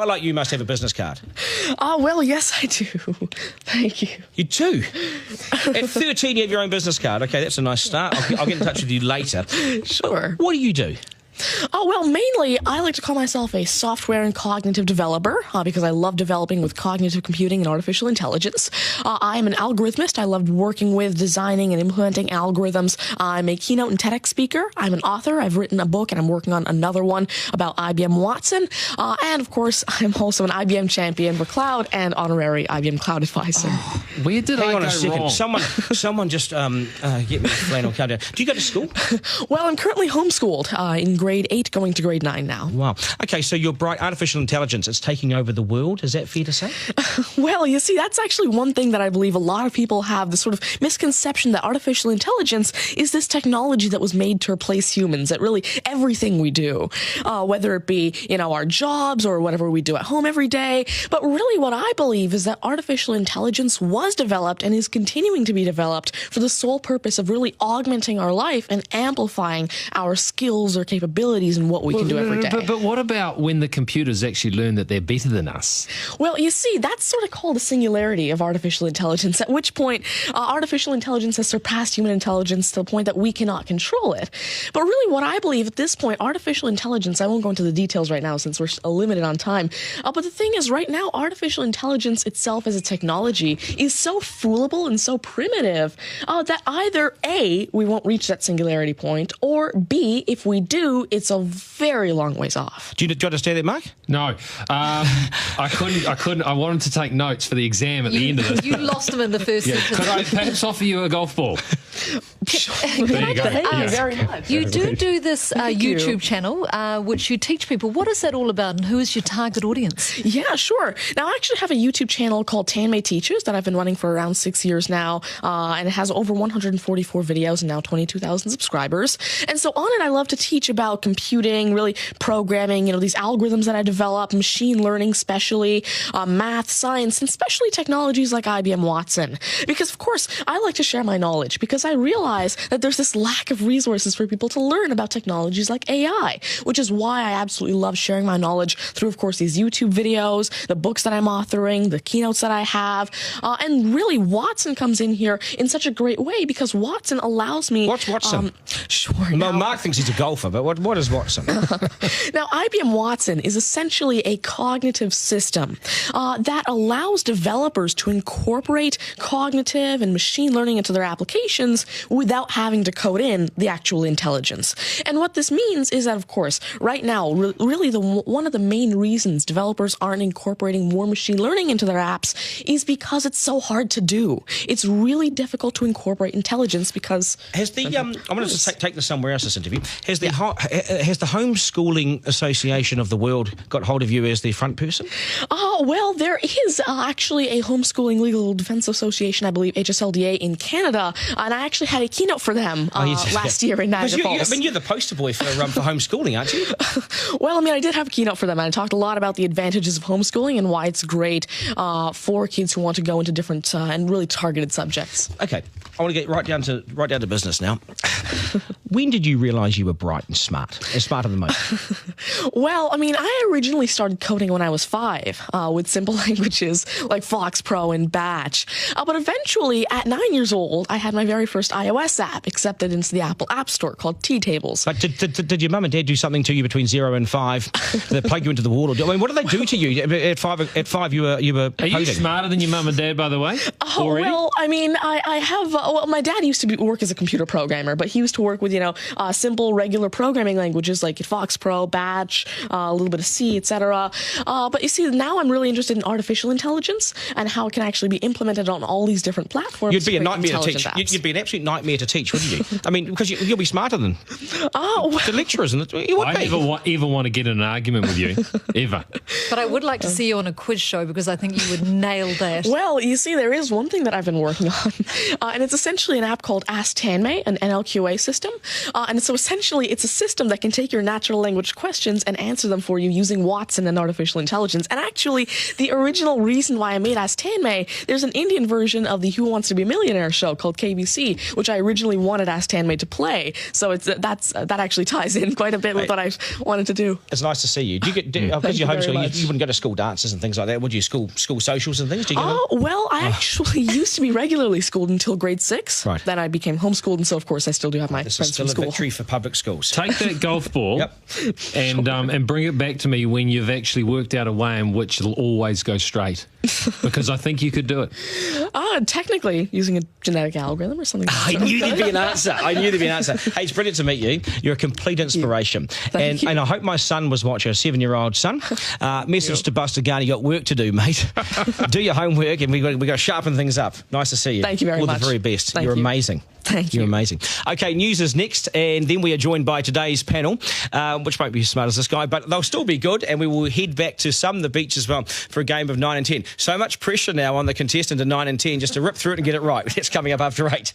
I like you must have a business card. Well, yes, I do. Thank you. You do? At 13, you have your own business card. Okay, that's a nice start. I'll get in touch with you later. Sure. What do you do? Well, mainly, I like to call myself a software and cognitive developer because I love developing with cognitive computing and artificial intelligence. I am an algorithmist. I love working with, designing, and implementing algorithms. I'm a keynote and TEDx speaker. I'm an author. I've written a book, and I'm working on another one about IBM Watson. And, of course, I'm also an IBM champion for cloud and honorary IBM cloud advisor. Oh, where did Hang I on go a second. wrong? Someone just get me a flannel countdown. Do you go to school? Well, I'm currently homeschooled in grade 8, going to grade 9 now. Wow. Okay, so you're bright. Artificial intelligence, it's taking over the world. Is that fair to say? Well, you see, that's actually one thing that I believe a lot of people have, this sort of misconception that artificial intelligence is this technology that was made to replace humans at really everything we do, whether it be, our jobs or whatever we do at home every day. But really what I believe is that artificial intelligence was developed and is continuing to be developed for the sole purpose of really augmenting our life and amplifying our skills or capabilities and what we can do every day. But what about when the computers actually learn that they're better than us? Well, you see, that's sort of called a singularity of artificial intelligence, at which point artificial intelligence has surpassed human intelligence to the point that we cannot control it. But really what I believe at this point, artificial intelligence, I won't go into the details right now since we're limited on time, but the thing is right now, artificial intelligence itself as a technology is so foolable and so primitive that either A, we won't reach that singularity point, or B, if we do, it's a very long ways off. Do you understand that, Mark? No. I couldn't. I wanted to take notes for the exam at the end of it. You lost him in the first sentence. Could I perhaps offer you a golf ball? There you go. Thank you very much. You do this YouTube channel, which you teach people. What is that all about, and who is your target audience? Yeah, sure. Now, I actually have a YouTube channel called Tanmay Teaches that I've been running for around 6 years now, and it has over 144 videos and now 22,000 subscribers. And so on it, I love to teach about computing, really programming, these algorithms that I develop, machine learning especially, math, science, and especially technologies like IBM Watson. Because, of course, I like to share my knowledge because I realize that there's this lack of resources for people to learn about technologies like AI, which is why I absolutely love sharing my knowledge through, of course, these YouTube videos, the books that I'm authoring, the keynotes that I have, and really Watson comes in here in such a great way because Watson allows me... What's Watson? Sure. Well, Mark thinks he's a golfer, but what is Watson? Now, IBM Watson is essentially a cognitive system that allows developers to incorporate cognitive and machine learning into their applications without having to code in the actual intelligence. And what this means is that, of course, right now, really one of the main reasons developers aren't incorporating more machine learning into their apps is because it's so hard to do. It's really difficult to incorporate intelligence because... Has the I wanted to take this somewhere else, this interview. Has the Homeschooling Association of the World got hold of you as the front person? Well, there is actually a Homeschooling Legal Defense Association, I believe, HSLDA in Canada, and I actually had a keynote for them last year in Niagara Falls. You're the poster boy for homeschooling, aren't you? Well, I did have a keynote for them, and I talked a lot about the advantages of homeschooling and why it's great for kids who want to go into different and really targeted subjects. Okay, I want to get right down to business now. When did you realise you were bright and smart, and smarter than most? Well, I originally started coding when I was 5 with simple languages like Fox Pro and Batch. But eventually, at 9 years old, I had my very first iOS app accepted into the Apple App Store called T-Tables. But did your mum and dad do something to you between 0 and 5 that plug you into the wall? What did they do to you at 5? At 5, you were coding. Are you smarter than your mum and dad, by the way? Already? Well, I have. My dad used to work as a computer programmer, but he used to work with simple regular programming languages like Fox Pro, Batch, a little bit of C, etc. But you see, now I'm really interested in artificial intelligence and how it can actually be implemented on all these different platforms. You'd be a nightmare to teach. You'd be an absolute nightmare to teach, wouldn't you? Because you'll be smarter than the lecturers. You would I never even want to get in an argument with you, ever. But I would like to see you on a quiz show because I think you would nail that. Well, you see, there is one thing that I've been working on, and it's essentially an app called Ask Tanmay, an NLQA system. And so essentially, it's a system that can take your natural language questions and answer them for you using Watson and artificial intelligence. And actually, the original reason why I made Ask Tanmay, there's an Indian version of the Who Wants to Be a Millionaire show called KBC, which I originally wanted Ask Tanmay to play. So that actually ties in quite a bit with what I wanted to do. It's nice to see you. Do you get because you're homeschooling? You wouldn't go to school dances and things like that, would you? School socials and things. Do you get well, I actually used to be regularly schooled until grade 6. Right. Then I became homeschooled, and so of course I still do have my This friends is still from a school. victory for public schools. Take that golf ball Yep. and bring it back to me when you've actually worked out a way in which it'll always go straight. Because I think you could do it. Technically, using a genetic algorithm or something. I knew there'd be an answer. Hey, it's brilliant to meet you. You're a complete inspiration. Thank you. And I hope my son was watching, a 7-year-old son. Message to Buster Garner, you got work to do, mate. Do your homework, and we got to sharpen things up. Nice to see you. Thank you very much. much. All the very best. Thank You're you. amazing. Thank you. You're amazing. Okay, news is next, and then we are joined by today's panel, which won't be as smart as this guy, but they'll still be good, and we will head back to the beach as well for a game of 9 and 10. So much pressure now on the contestant in 9 and 10 just to rip through it and get it right. It's coming up after 8.